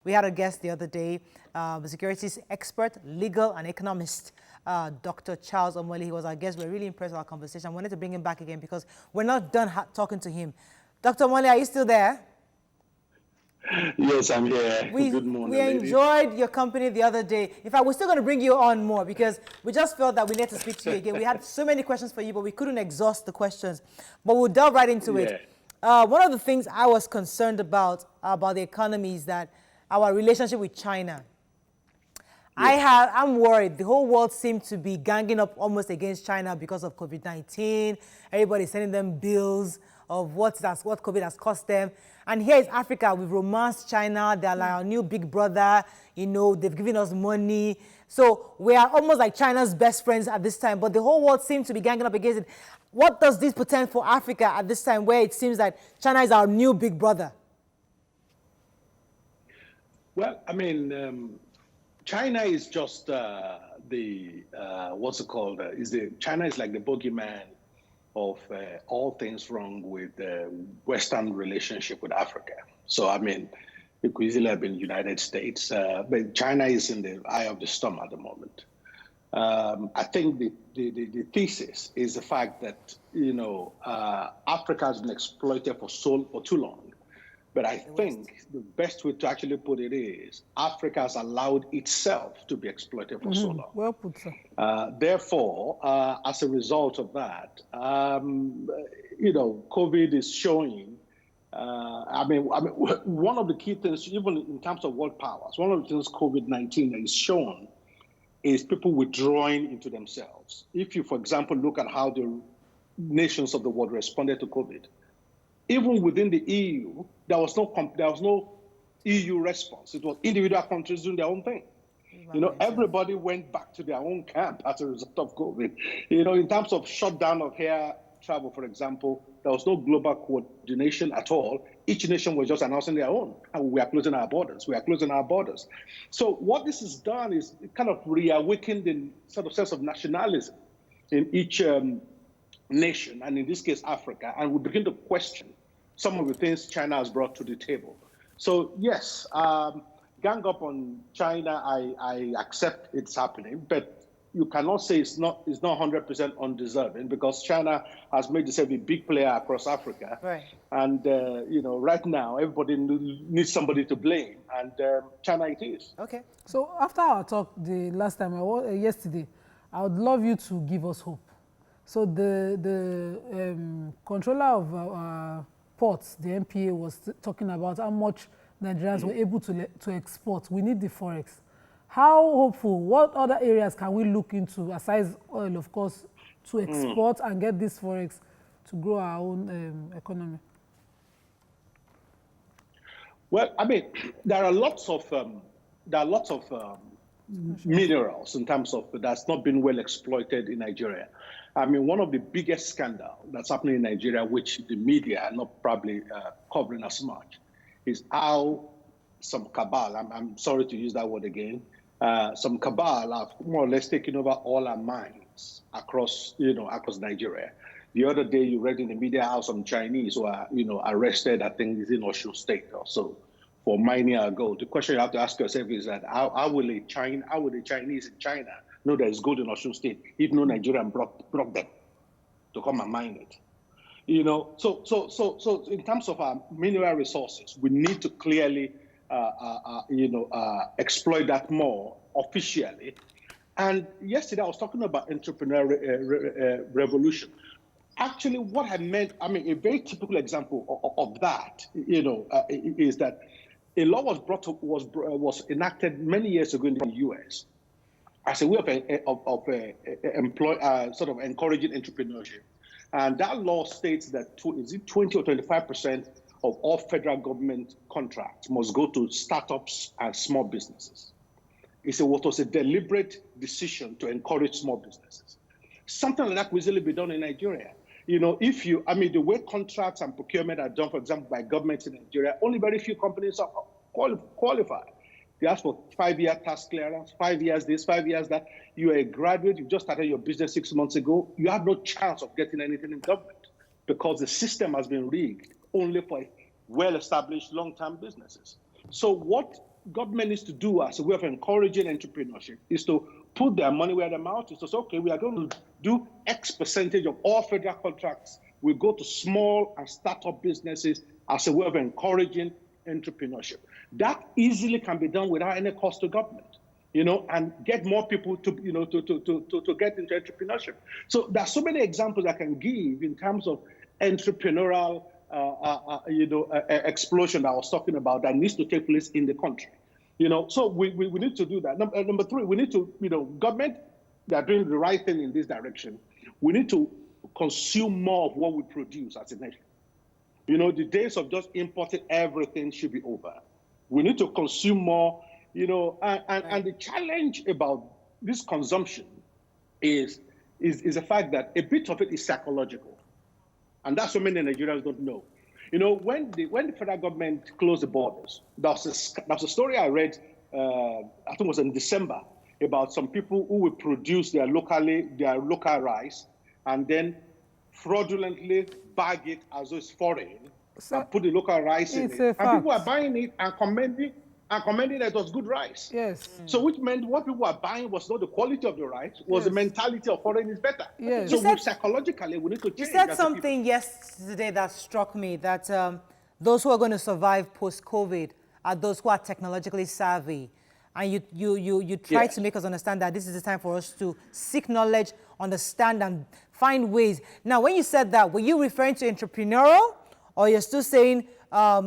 We had a guest the other day, the securities expert, legal and economist, Dr. Charles Omole. He was our guest. We're really impressed with our conversation. I wanted to bring him back again because we're not done talking to him. Dr. Omole, are you still there? Yes, I'm here. Good morning, We enjoyed your company the other day. In fact, we're still going to bring you on more because we just felt that we need to speak to you again. We had so many questions for you, but we couldn't exhaust the questions. But we'll delve right into it. One of the things I was concerned about the economy is that our relationship with China. Yes. I'm worried. The whole world seemed to be ganging up almost against China because of COVID-19. Everybody's sending them bills of what COVID has cost them. And here is Africa. We've romanced China. They're like our new big brother. You know, they've given us money. So we are almost like China's best friends at this time. But the whole world seems to be ganging up against it. What does this portend for Africa at this time where it seems like China is our new big brother? Well, I mean, China is just China is like the bogeyman of all things wrong with the Western relationship with Africa. So, I mean, it could easily have been the United States, but China is in the eye of the storm at the moment. I think the thesis is the fact that, Africa has been exploited for too long. But I think the best way to actually put it is Africa has allowed itself to be exploited for so long. Well put, sir. Therefore, as a result of that, COVID is showing. One of the key things, even in terms of world powers, one of the things COVID-19 has shown is people withdrawing into themselves. If you, for example, look at how the nations of the world responded to COVID, even within the EU, there was no EU response. It was individual countries doing their own thing. Everybody went back to their own camp as a result of COVID. In terms of shutdown of air travel, for example, there was no global coordination at all. Each nation was just announcing their own. And we are closing our borders. We are closing our borders. So what this has done is it kind of reawakened the sort of sense of nationalism in each nation, and in this case, Africa, and we begin to question some of the things China has brought to the table. So yes, gang up on China, I accept it's happening, but you cannot say it's not 100% undeserving because China has made itself a big player across Africa. Right. And right now everybody needs somebody to blame, and China it is. Okay. So after our talk the last time, yesterday, I would love you to give us hope. So the controller of ports, the MPA, was talking about how much Nigerians were able to export. We need the forex. How hopeful? What other areas can we look into, aside oil, of course, to export and get this forex to grow our own economy? Well, I mean, there are lots of minerals in terms of that's not been well exploited in Nigeria. I mean, one of the biggest scandals that's happening in Nigeria, which the media are not probably covering as much, is how some cabal, I'm sorry to use that word again, some cabal have more or less taken over all our mines across Nigeria. The other day, you read in the media how some Chinese were, arrested, I think it's in Osun State or so, for mining our gold. The question you have to ask yourself is that how will the Chinese in China know there's gold in Osun State if no Nigerian brought them to come and mine it? So in terms of our mineral resources, we need to clearly exploit that more officially. And yesterday I was talking about entrepreneurial revolution. Actually, what I meant, a very typical example of that, is that a law was enacted many years ago in the U.S. as a way of sort of encouraging entrepreneurship. And that law states that 20 or 25% of all federal government contracts must go to startups and small businesses. What was a deliberate decision to encourage small businesses. Something like that will easily be done in Nigeria. The way contracts and procurement are done, for example, by governments in Nigeria, only very few companies are qualified. They ask for 5-year tax clearance, 5 years this, 5 years that. You're a graduate, you just started your business 6 months ago, you have no chance of getting anything in government because the system has been rigged only for well-established long-term businesses. So what government needs to do as a way of encouraging entrepreneurship is to put their money where their mouth is. To say, okay, we are going to do X percentage of all federal contracts. We go to small and startup businesses as a way of encouraging entrepreneurship. That easily can be done without any cost to government, and get more people to get into entrepreneurship. So there are so many examples I can give in terms of entrepreneurial explosion that I was talking about that needs to take place in the country. So we need to do that. Number three, we need to, government, they are doing the right thing in this direction. We need to consume more of what we produce as a nation. The days of just importing everything should be over. We need to consume more, and the challenge about this consumption is the fact that a bit of it is psychological. And that's what many Nigerians don't know. When the federal government closed the borders, there was a story I read, I think it was in December, about some people who would produce their local rice and then fraudulently bag it as though it's foreign and put the local rice in it. And people are buying it and commending that it was good rice. Yes. So which meant what people are buying was not the quality of the rice, was the mentality of foreign is better. Yes. So psychologically, we need to change. You said something yesterday that struck me, that those who are going to survive post-COVID are those who are technologically savvy. And you try to make us understand that this is the time for us to seek knowledge, understand, and find ways. Now, when you said that, were you referring to entrepreneurial, or you're still saying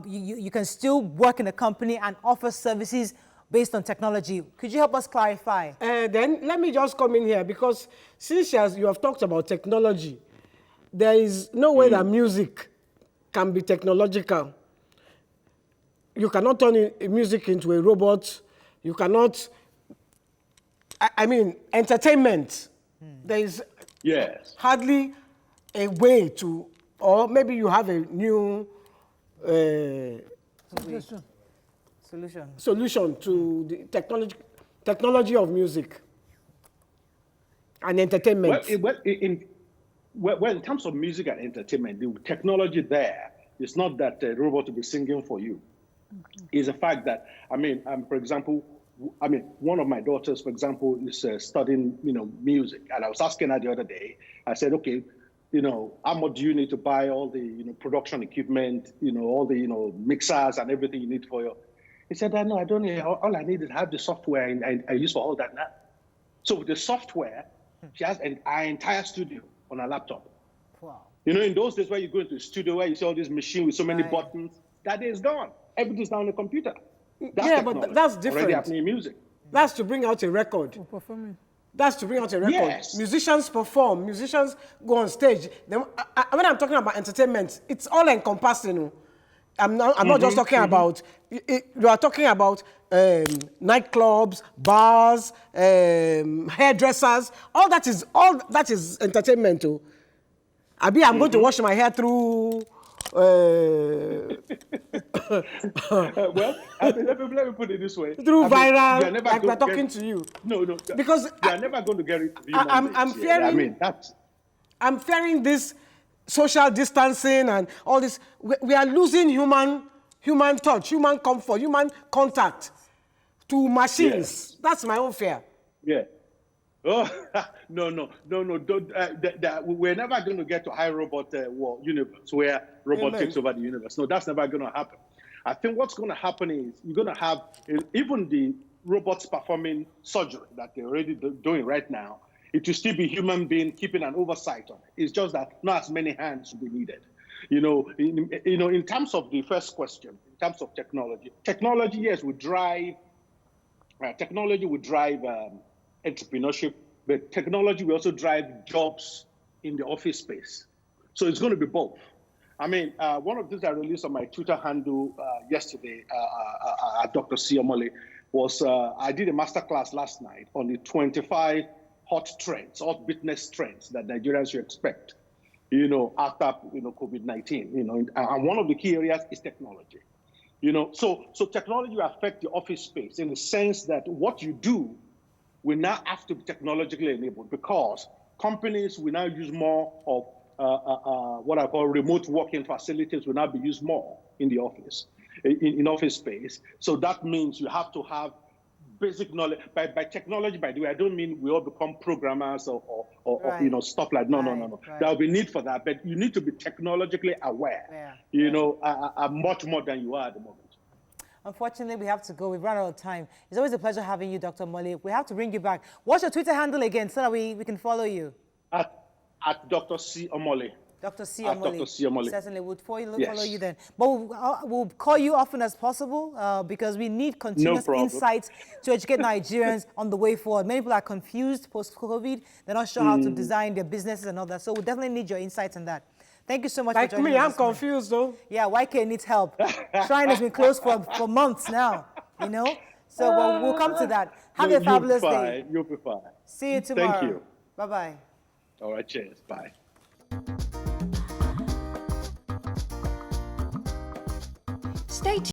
you can still work in a company and offer services based on technology? Could you help us clarify? Then let me just come in here, because since you have talked about technology, there is no way that music can be technological. You cannot turn music into a robot. You cannot, entertainment. There is hardly a way to, or maybe you have a new solution to the technology of music and entertainment. Well, in terms of music and entertainment, the technology there is not that a robot will be singing for you. It's a fact that, for example, one of my daughters, for example, is studying, music. And I was asking her the other day, I said, okay, how much do you need to buy all the, production equipment, all the, mixers and everything you need for your... He said, no, I don't need, all I need is have the software and I use for all that now. So with the software, she has our entire studio on her laptop. Wow. In those days where you go into a studio where you see all this machine with so many buttons, that day is gone. Everything's now on the computer. But that's different. Already happening in music. That's to bring out a record. That's to bring out a record. Yes. Musicians perform. Musicians go on stage. Then, when I'm talking about entertainment, it's all encompassing. I'm not just talking about. You are talking about nightclubs, bars, hairdressers. All that is entertainment. I'm going to wash my hair through. Well, let me put it this way. Through viral, like we're talking to you. No, because you're never going to get it. I'm fearing this social distancing and all this. We are losing human touch, human comfort, human contact to machines. Yes. That's my own fear. Yeah. Oh, no. Don't, we're never going to get to high robot universe where robot takes over the universe. No, that's never going to happen. I think what's going to happen is you're going to have even the robots performing surgery that they're already doing right now. It will still be human being keeping an oversight on it. It's just that not as many hands will be needed. In terms of the first question, in terms of technology, yes, would drive. Technology would drive entrepreneurship, but technology will also drive jobs in the office space. So it's going to be both. One of the things I released on my Twitter handle yesterday at Dr. Omole was I did a masterclass last night on the 25 hot business trends that Nigerians should expect, after COVID-19. And one of the key areas is technology. So technology will affect the office space in the sense that what you do will now have to be technologically enabled, because companies will now use more of what I call remote working facilities will now be used more in the office. in office space. So that means you have to have basic knowledge. By technology, by the way, I don't mean we all become programmers or Right. stuff like no. Right. There will be need for that, but you need to be technologically aware. Much more than you are at the moment. Unfortunately, we have to go. We've run out of time. It's always a pleasure having you, Dr. Omole. We have to bring you back. What's your Twitter handle again so that we can follow you? At Dr. C. Omole. Dr. C. At Omole. Dr. C. Omole. Certainly, we'll follow Yes. you then. But we'll call you often as possible because we need continuous insights to educate Nigerians on the way forward. Many people are confused post-COVID. They're not sure how to design their businesses and all that. So we definitely need your insights on that. Thank you so much for joining us. Like me, I'm confused though. Yeah, YK needs help. Shrine has been closed for months now, you know? So we'll come to that. Have a fabulous day. You'll be fine. See you tomorrow. Thank you. Bye-bye. All right, cheers. Bye. Stay tuned.